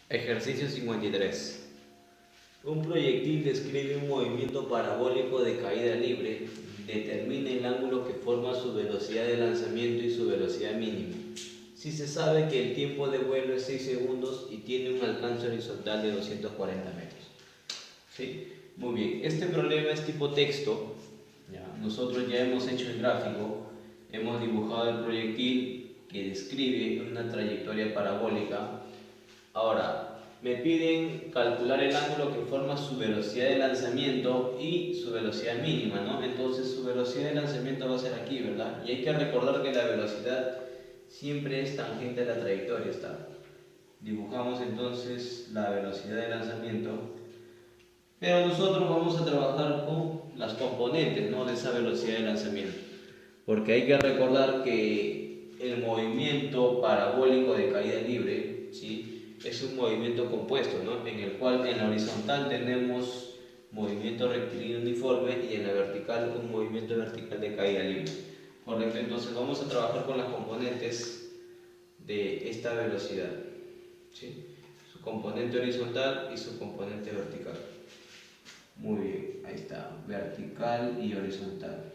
Ejercicio 53. Un proyectil describe un movimiento parabólico de caída libre. Determina el ángulo que forma su velocidad de lanzamiento y su velocidad mínima. Si se sabe que el tiempo de vuelo es 6 segundos y tiene un alcance horizontal de 240 metros. ¿Sí? Muy bien, este problema es tipo texto. Nosotros ya hemos hecho el gráfico, hemos dibujado el proyectil que describe una trayectoria parabólica. Ahora, me piden calcular el ángulo que forma su velocidad de lanzamiento y su velocidad mínima, ¿no? Entonces su velocidad de lanzamiento va a ser aquí, ¿verdad? Y hay que recordar que la velocidad siempre es tangente a la trayectoria, ¿está? Dibujamos entonces la velocidad de lanzamiento, pero nosotros vamos a trabajar con las componentes, ¿no?, de esa velocidad de lanzamiento, porque hay que recordar que el movimiento parabólico de caída libre, ¿sí?, es un movimiento compuesto, ¿no?, en el cual en la horizontal tenemos movimiento rectilíneo uniforme y en la vertical un movimiento vertical de caída libre. Correcto, entonces vamos a trabajar con las componentes de esta velocidad, ¿sí?, su componente horizontal y su componente vertical. Muy bien, ahí está, vertical y horizontal.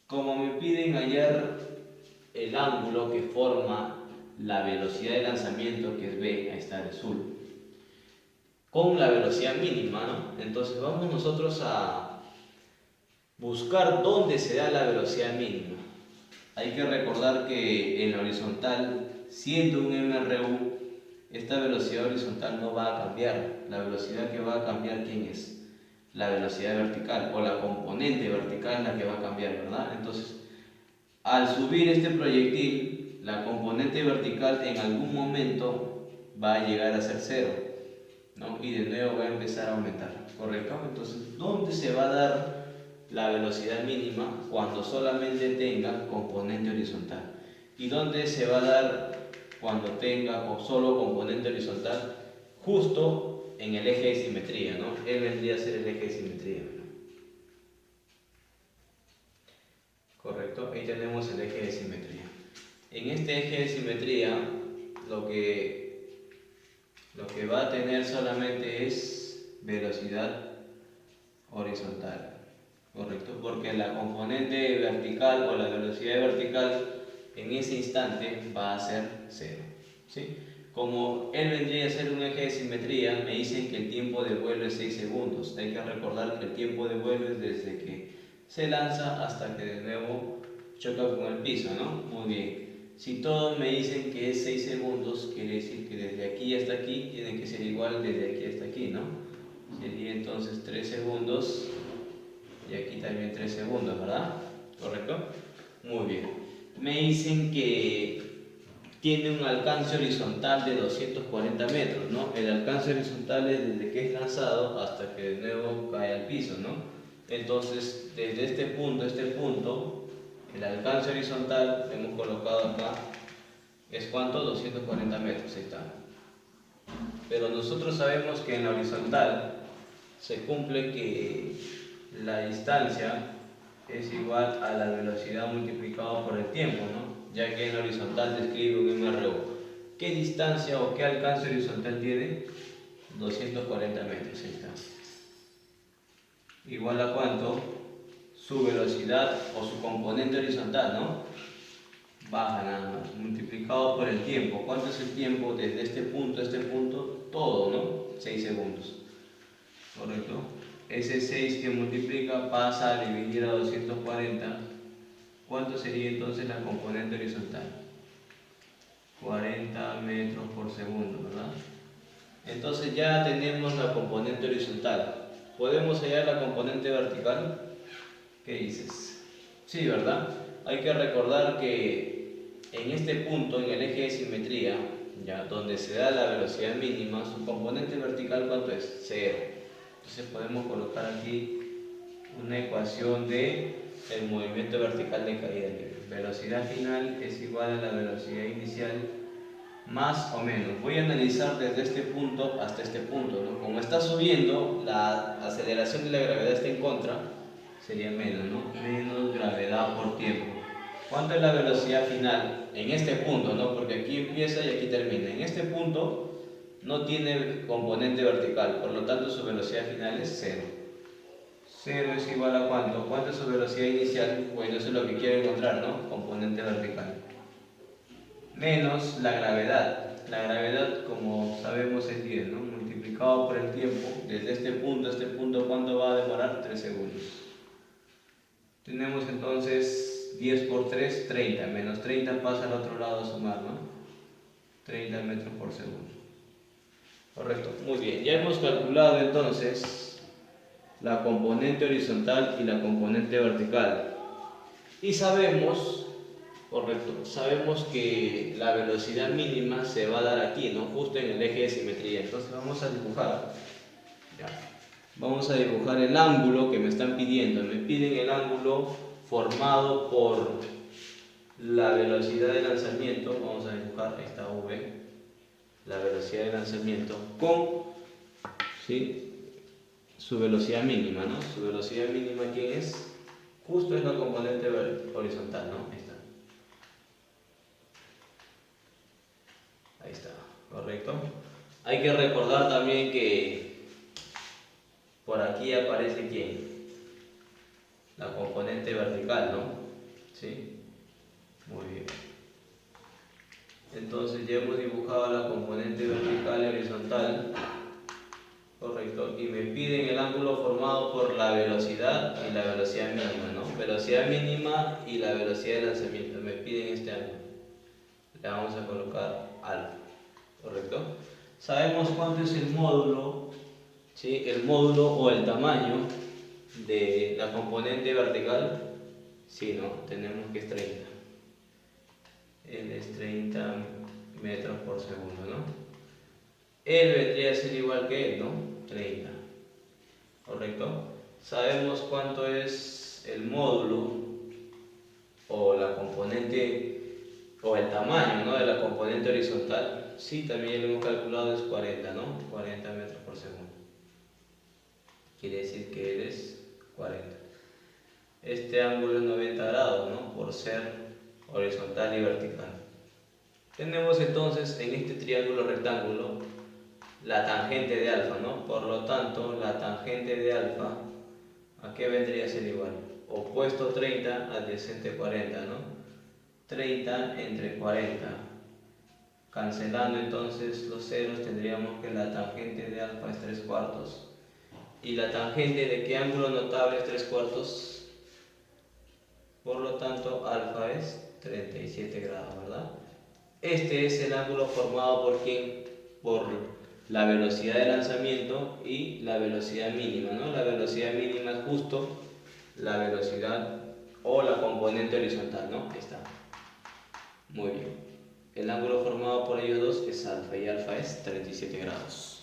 Como me piden hallar el ángulo que forma la velocidad de lanzamiento, que es B, ahí está el azul, con la velocidad mínima, ¿no? Entonces vamos nosotros a buscar dónde se da la velocidad mínima. Hay que recordar que en la horizontal, siendo un MRU, esta velocidad horizontal no va a cambiar. La velocidad que va a cambiar, ¿quién es? La velocidad vertical, o la componente vertical es la que va a cambiar, ¿verdad? Entonces, al subir este proyectil, la componente vertical en algún momento va a llegar a ser 0, ¿no? Y de nuevo va a empezar a aumentar, ¿correcto? Entonces, ¿dónde se va a dar la velocidad mínima? Cuando solamente tenga componente horizontal. ¿Y dónde se va a dar cuando tenga solo componente horizontal? Justo en el eje de simetría, ¿no? Él vendría a ser el eje de simetría, ¿no? Correcto, ahí tenemos el eje de simetría. En este eje de simetría, lo que va a tener solamente es velocidad horizontal, correcto, porque la componente vertical o la velocidad vertical en ese instante va a ser 0, ¿sí? Como él vendría a ser un eje de simetría, me dicen que el tiempo de vuelo es 6 segundos. Hay que recordar que el tiempo de vuelo es desde que se lanza hasta que de nuevo choca con el piso, ¿no? Muy bien. Si todos me dicen que es 6 segundos, quiere decir que desde aquí hasta aquí tiene que ser igual desde aquí hasta aquí, ¿no? Sería entonces 3 segundos y aquí también 3 segundos, ¿verdad? ¿Correcto? Muy bien. Me dicen que tiene un alcance horizontal de 240 metros, ¿no? El alcance horizontal es desde que es lanzado hasta que de nuevo cae al piso, ¿no? Entonces, desde este punto a este punto, el alcance horizontal, hemos colocado acá, ¿es cuánto? 240 metros, ahí está. Pero nosotros sabemos que en la horizontal se cumple que la distancia es igual a la velocidad multiplicado por el tiempo, ¿no? Ya que en la horizontal describe un MRU. ¿Qué distancia o qué alcance horizontal tiene? 240 metros, ahí está. Igual a cuánto? Su velocidad o su componente horizontal, ¿no? Baja nada más, multiplicado por el tiempo. ¿Cuánto es el tiempo desde este punto a este punto? Todo, ¿no? 6 segundos. ¿Correcto? Ese 6 que multiplica pasa a dividir a 240. ¿Cuánto sería entonces la componente horizontal? 40 metros por segundo, ¿verdad? Entonces ya tenemos la componente horizontal. ¿Podemos hallar la componente vertical? ¿Qué dices? Sí, ¿verdad? Hay que recordar que en este punto, en el eje de simetría, ya donde se da la velocidad mínima, su componente vertical, ¿cuánto es? 0. Entonces podemos colocar aquí una ecuación de el movimiento vertical de caída libre. Velocidad final es igual a la velocidad inicial más o menos. Voy a analizar desde este punto hasta este punto, ¿no? Como está subiendo, la aceleración de la gravedad está en contra, sería menos, ¿no? Menos gravedad por tiempo. ¿Cuánto es la velocidad final en este punto, ¿no? Porque aquí empieza y aquí termina. En este punto no tiene componente vertical, por lo tanto su velocidad final es 0. 0 es igual a ¿cuánto? ¿Cuánto es su velocidad inicial? Bueno, eso es lo que quiero encontrar, ¿no? Componente vertical. Menos la gravedad. La gravedad, como sabemos, es 10, ¿no? Multiplicado por el tiempo, desde este punto a este punto, ¿cuánto va a demorar? 3 segundos. Tenemos entonces 10 por 3, 30. Menos 30 pasa al otro lado a sumar, ¿no? 30 metros por segundo. Correcto. Muy bien. Ya hemos calculado entonces la componente horizontal y la componente vertical. Y sabemos, correcto, sabemos que la velocidad mínima se va a dar aquí, ¿no? Justo en el eje de simetría. Entonces vamos a dibujar. Ya. Vamos a dibujar el ángulo que me están pidiendo. Me piden el ángulo formado por la velocidad de lanzamiento. Vamos a dibujar esta V, la velocidad de lanzamiento, con, ¿sí?, su velocidad mínima, ¿no? Su velocidad mínima, ¿quién es? Justo es la componente horizontal, ¿no? Ahí está, correcto. Hay que recordar también que por aquí aparece ¿quién? La componente vertical, ¿no? ¿Sí? Muy bien. Entonces ya hemos dibujado la componente vertical y horizontal, correcto, y me piden el ángulo formado por la velocidad y la velocidad mínima, ¿no? Velocidad mínima y la velocidad de lanzamiento, me piden este ángulo. Le vamos a colocar alfa, ¿correcto? Sabemos cuánto es el módulo, ¿sí? El módulo o el tamaño de la componente vertical. Sí, ¿no? Tenemos que es 30. Él es 30 metros por segundo, ¿no? Él vendría a ser igual que él, ¿no? 30. ¿Correcto? Sabemos cuánto es el módulo o la componente o el tamaño, ¿no?, de la componente horizontal. Sí, también lo hemos calculado, es 40, ¿no? 40 metros por segundo. Quiere decir que él es 40. Este ángulo es 90 grados, ¿no?, por ser horizontal y vertical. Tenemos entonces en este triángulo rectángulo la tangente de alfa, ¿no? Por lo tanto, la tangente de alfa, ¿a qué vendría a ser igual? Opuesto 30, adyacente 40, ¿no? 30 entre 40. Cancelando entonces los ceros, tendríamos que la tangente de alfa es 3 cuartos. ¿Y la tangente de qué ángulo notable es 3 cuartos? Por lo tanto, alfa es 37 grados, ¿verdad? Este es el ángulo formado por ¿quién? Por la velocidad de lanzamiento y la velocidad mínima, ¿no? La velocidad mínima es justo la velocidad o la componente horizontal, ¿no? Ahí está. Muy bien. El ángulo formado por ellos dos es alfa y alfa es 37 grados.